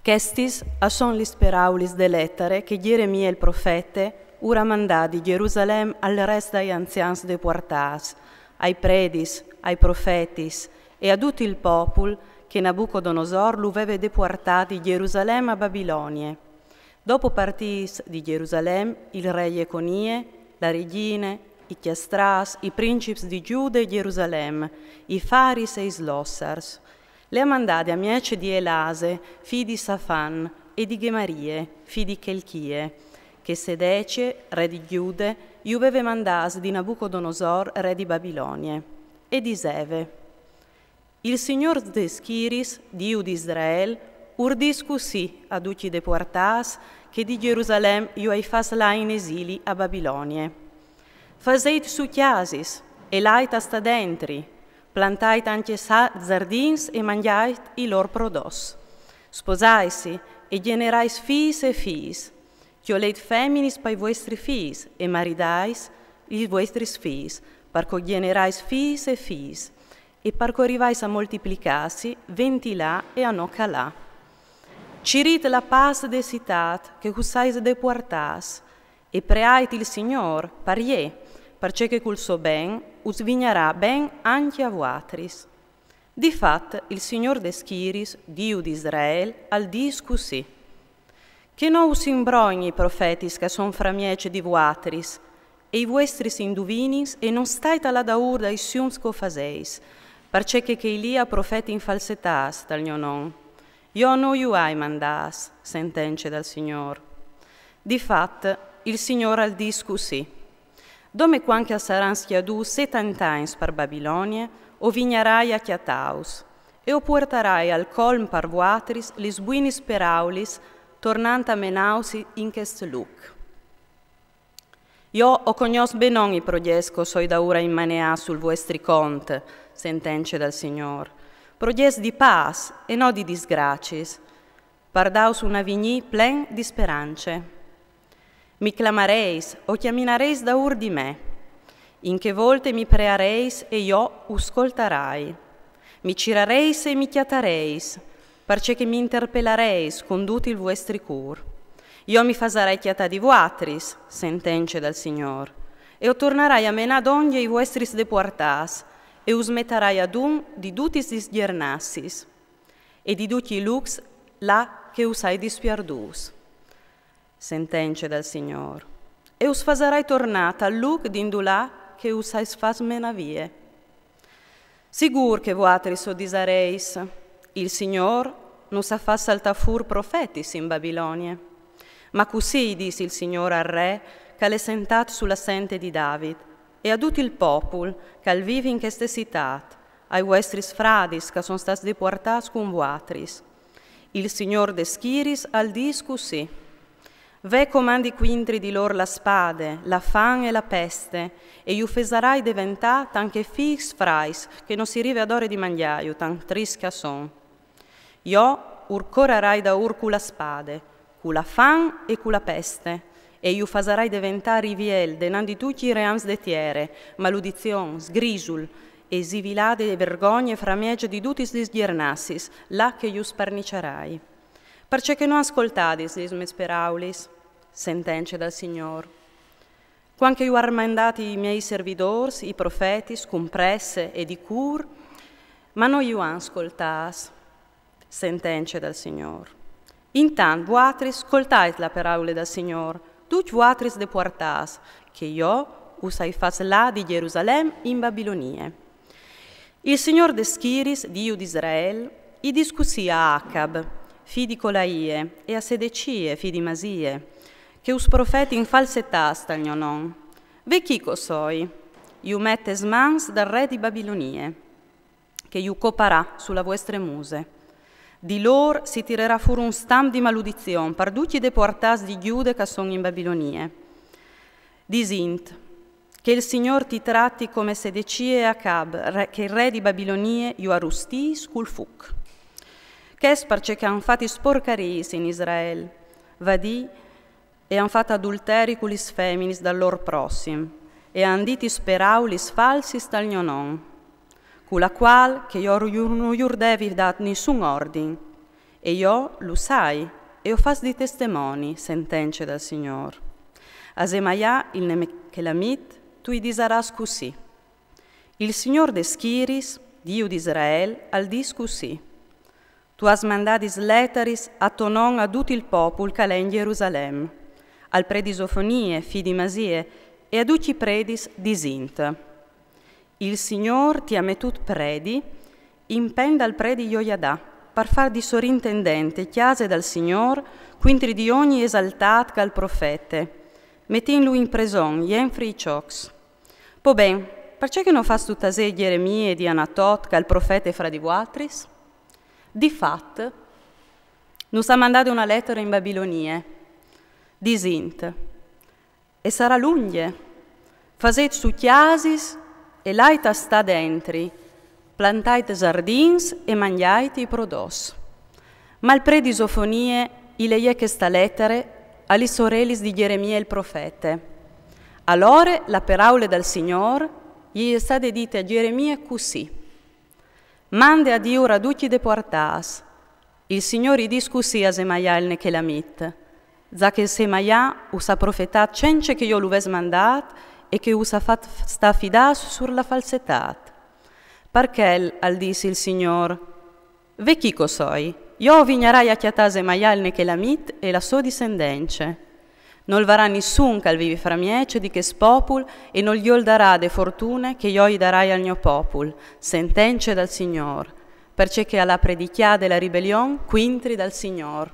Questis son lis paraulis de lettere che Jeremia il profete ura mandà di Gerusalem al rest dai anzians deportats, ai predis, ai profetis e a tutto il popolo che Nabucodonosor lu veve deportati di Gerusalem a Babilonie. Dopo partis di Gerusalem il re Jeconie, la regine, i chiastras, i principi di Giuda e Gerusalem, i faris e i slossars. Le ha mandate a miece di Elase, figli di Safan, e di Gemarie, figli di Chelchie, che Sedece, re di Giude, iuveve mandas di Nabucodonosor, re di Babilonie, e diseve: Il Signor de Schiris, Dio di Israel, urdiscu sì ad uci deportas, che di Gerusalem io hai fas là in esili a Babilonie. Faseit su chiasis, e lait sta dentri, plantait anche zardins e mangiait i lor prodos. Sposaisi e generais fis e fis, chioleit feminis pai vostri fis, e maridais i vostris fis, parco generais fis, e parco arrivais a moltiplicasi, 20 là e a no calà. Cirit la paz de citat, che usais deportas, e preait il Signor, parie, perché che col suo ben us vignarà ben anche a voatris. Difat, il Signor de Schiris, Dio di Israel, al discu sì. Che no us imbrogni i profetis che son framiece di voatris, e i vostris induvinis, e non stait alla daur dai siums co faseis, perché che Elia profeti in falsetas dal mio non. Io no iu hai mandas, sentence dal Signor. Difat, il Signor al discu sì. Dome quanche saran schiadu 70 ans per Babilonie, o vignarai a chiataus, e o portarai al colm par voatris lis buinis peraulis, tornant a menausi in chest luc. Io o cognos benon i progesco soi da ora in manea sul vostri cont, sentence dal Signor. Proges di paz e no di disgracis, pardaus una vigni plen di sperance. Mi clamareis o chiaminareis da ur di me, in che volte mi preareis e io uscoltarai. Mi cirareis e mi chiatareis, perché che mi interpellareis conduti il vostri cur. Io mi fasarai chiata di voatris, sentence dal Signor, e o tornarai a menad ogni i vostris deportas, e us metarai ad un di dutis disgiernassis, e di duti lux là che usai dispiardus. Sentence dal Signor, e us fasarai tornata al luc d'indulà che usai fas menavie. Sigur che voatris o disareis, il Signor non sa fa saltafur profetis in Babilonie. Ma così disse il Signore al re, che l'è sentat sulla sente di David, e a tutto il popolo, che al vivi in queste citat, ai vostris fradis, che sono stati deportati con voatris. Il Signor de Schiris al discu sì. Ve comandi quintri di lor la spade, la fan e la peste, e iu fesarai diventat anche fix frais, che non si rive ad ore di mangiaio, tan trisca son. Io urcorarai da ur cu la spade, cu la fan e cu la peste, e iu fasarai diventare riviel denandi tutti i reams de tiere, maludizion, sgrisul, e zivilade e vergogne framiege di tutis disgiernassis, là che iu sparnicerai. Perché che non ascoltadis dis mes peraulis, sentence dal Signor. Quanche iu armandati i miei servidors, i profetis, cum presse e di cur, ma non iu ascoltas, sentence dal Signor. Intant voatris ascoltait la paraule dal Signor, tutti voatris deportas, che io usai fas là di Gerusalem in Babilonie. Il Signor de Schiris, Dio di Israel, i discussi a Acab, figli di Colaie, e a Sedecie, figli di Masie, che us profeti in falsetas tal mio non. Ve chi cosoi? Iu mettes mans dal re di Babilonie, che iu coparà sulla vostre muse. Di lor si tirerà fuori un stam di maludizion, par tutti deportas di Giude che sono in Babilonie. Disint, che il Signor ti tratti come Sedecie e Acab, che il re di Babilonie iu arustis cul fuc. Che es perché che han fatti sporcaris in Israel, vadì e han fatto adulteri culis feminis dal lor prossim, e han diti speraulis falsis dal mio non, con la qual che io non devi dat nessun ordine, E io lo sai, e ho fas di testimoni, sentenze dal Signor. A Semaia, il Nechelamit, tu i disaras così. Il Signor de Schiris, Dio di Israele, al dis così. Tu has mandadis letteris a tonon a tutto il popolo che è in Gerusalemme, al predisofonie, fidi Masie, e a tutti i predis disint. Il Signor ti ha mettut predi, impenda al predi Joiadà, per far di sorintendente chiase dal Signor, quintri di ogni esaltat che al profete. Mettin lui in preson, jenfri i ciocs. Po ben, perché che non fas tutta se Geremia di Anatot che al profete fra di vuatris? Di fat, nos ha mandato una lettera in Babilonie, disint, e sarà lunga, faset su chiasis e l'aita sta dentri, plantaite giardins e mangiaite i prodos. Ma il predisofonie i leie che sta lettere alle sorellis di Geremia il profete. Allora la paraula del Signor gli è stata dita a Geremia così. Mande a Dio raducci de portas. Il Signore discussi a Semaia il Nechelamit. Za che Semaia us ha profetat cence che io l'uves mandat e che us ha fat sta fidas sur la falsetat. Perché al disse il Signor, ve chi cosoi? Io vignerai a chiatà Semaia il Nechelamit e la sua discendenza. Non varrà nessun che vivi fra miece di che spopul e non gli darà de fortune che io gli darai al mio popul, sentenze dal Signor, perché che alla predichià della ribellion quintri dal Signor.